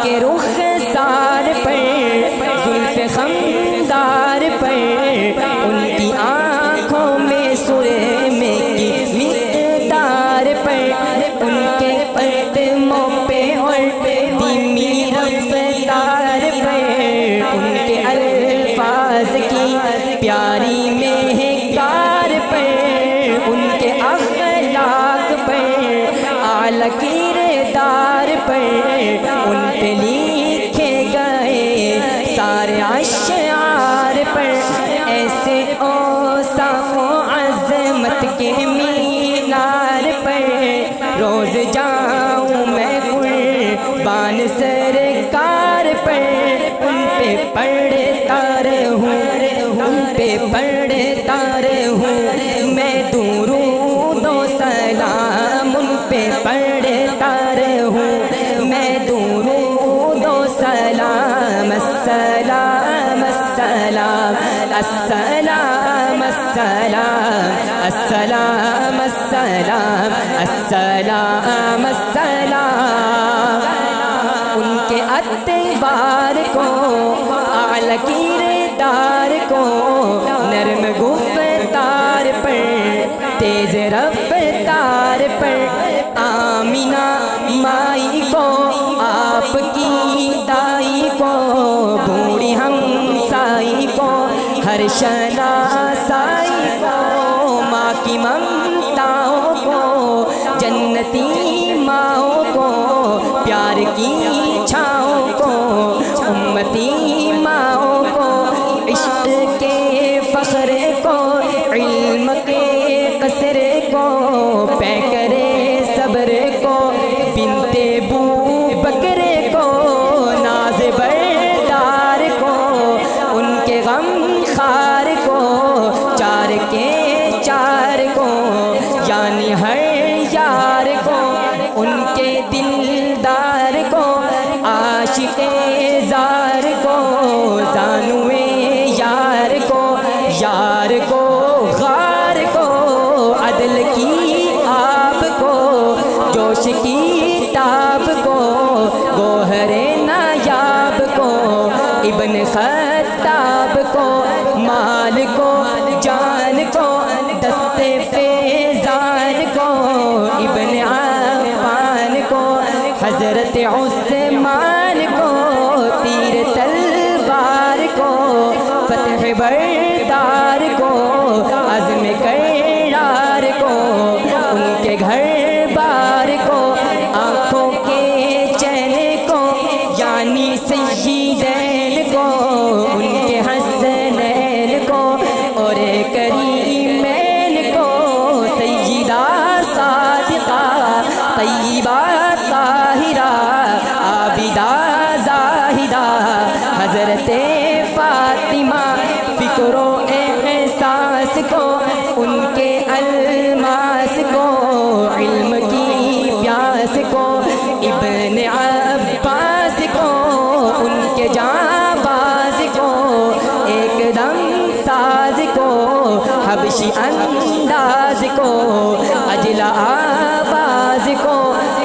کے رخسار پر، زلف خمدار پر، ان کی آنکھوں میں سرمے کی مقدار پر، ان کے قدموں پہ اور دھیمی رفتار پر، ان کے الفاظ کی پیاری مہکار پر، ان کے اخلاق پر اعلیٰ کردار پر، ان پہ لکھے گئے سارے اشعار پر، ایسے اوصاف و عظمت کے مینار پر روز جاؤں میں قربان سرکار پر، ان پہ پڑھتا رہوں، ان پہ پڑھتا رہوں میں درود و سلام، ان پہ پڑھتا رہوں میں درود و سلام، السلام السلام السلام السلام السلام السلام السلام السلام، ان کے اتبار کو اعلیٰ کردار کو نرم گفتار پر، تیز رفتار پر، آمینہ مائی کو آپ کی دائی کو، بوڑھی ہمسائی کو ہر شناسائی کو، ماں کی ممتاؤں کو، جنتی ماؤں کو، پیار کی چھاؤں کو، امتی ماؤں کو، عشق کے فخر کو، علم کے قصر کو، پیکرے صبر کو، بنت بو بکر کو، ناز بردار کو، ان کے غم خار کو، چار کے چار کو، یعنی ہر یار کو، ان کے دلدار کو، عاشق زار کو، زانوے یار کو، یار کو غار کو، عدل کی آب کو، جوش کی تاب کو، گوہر نایاب کو، ابن خطاب کو، مال کو، جان کو، دست فیضان کو، ابن عفان کو، حضرت عثمان کو، تیر تلوار کو، فتح بردار کو، عزم کرار کو، ان کے گھر بار کو، آنکھوں کے چین کو، یعنی سیدین کو، ان کے حسنین کو، اور کریمین کو، سیدہ صادقہ طیبہ طاہرہ عابدہ زاہدہ حضرت فاطمہ، فکر و احساس کو، ان کے الماس کو، علم کی پیاس کو، ابن عباس کو، ان کے جانباز کو، ایک دم ساز کو، حبشی انداز کو، اجلا آواز کو،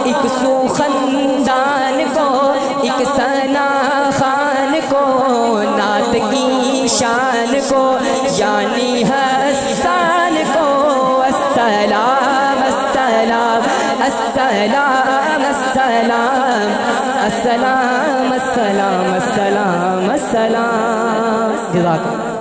ایک سو خاندان کو، ایک ثنا خان کو، نعت کی شان کو، یعنی حسان کو، السلام السلام السلام السلام السلام السلام السلام السلام، جزاک اللہ۔